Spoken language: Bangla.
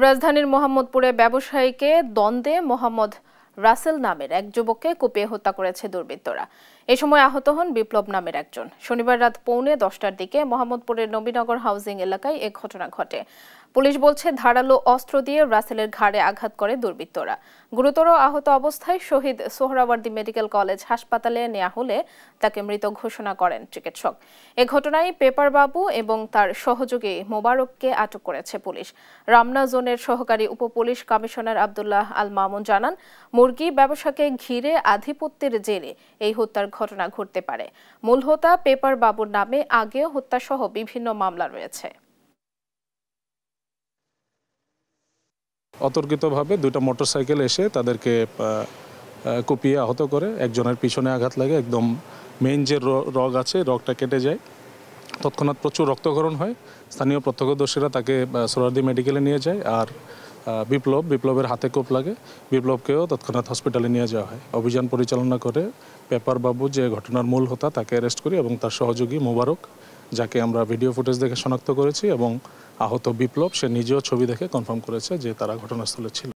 রাজধানীর মোহাম্মদপুরে ব্যবসায়ীকে দ্বন্দ্বে মোহাম্মদ রাসেল নামের এক যুবককে কুপিয়ে হত্যা করেছে দুর্বৃত্তরা। এ সময় আহত হন বিপ্লব নামের একজন। শনিবার রাত 9:45টার দিকে মোহাম্মদপুরের নবীনগর হাউজিং এলাকায় এ ঘটনা ঘটে। পুলিশ বলছে, ধারালো অস্ত্র দিয়ে রাসেলের ঘাড়ে আঘাত করে দুর্বৃত্তরা। গুরুতর আহত অবস্থায় শহীদ সোহরাওয়ার্দী মেডিকেল কলেজ হাসপাতালে নেওয়া হলে তাকে মৃত ঘোষণা করেন চিকিৎসক। এ ঘটনায় পেপার বাবু এবং তার সহযোগী মোবারককে আটক করেছে পুলিশ। রমনা জোনের সহকারী উপপুলিশ কমিশনার আব্দুল্লাহ আল মামুন জানান, মুরগি ব্যবসাকে ঘিরে আধিপত্যের জেরে এই হত্যার ঘটনা ঘটতে পারে। মূল হোতা পেপার বাবুর নামে আগেও হত্যাসহ বিভিন্ন মামলা রয়েছে। অতর্কিতভাবে দুইটা মোটরসাইকেল এসে তাদেরকে কুপিয়ে আহত করে। একজনের পিছনে আঘাত লাগে, একদম মেইন যে রগ আছে রগটা কেটে যায়। তৎক্ষণাৎ প্রচুর রক্তক্ষরণ হয়। স্থানীয় প্রত্যক্ষদর্শীরা তাকে সোহরাওয়ার্দী মেডিকেলে নিয়ে যায়। আর বিপ্লবের হাতে কোপ লাগে, বিপ্লবকেও তৎক্ষণাৎ হসপিটালে নিয়ে যাওয়া হয়। অভিযান পরিচালনা করে পেপার বাবু যে ঘটনার মূল হোতা তাকে অ্যারেস্ট করি এবং তার সহযোগী মোবারক, যাকে আমরা ভিডিও ফুটেজ দেখে শনাক্ত করেছি, এবং আহত বিপ্লব সে নিজেও ছবি দেখে কনফার্ম করেছে যে তারা ঘটনাস্থলে ছিল।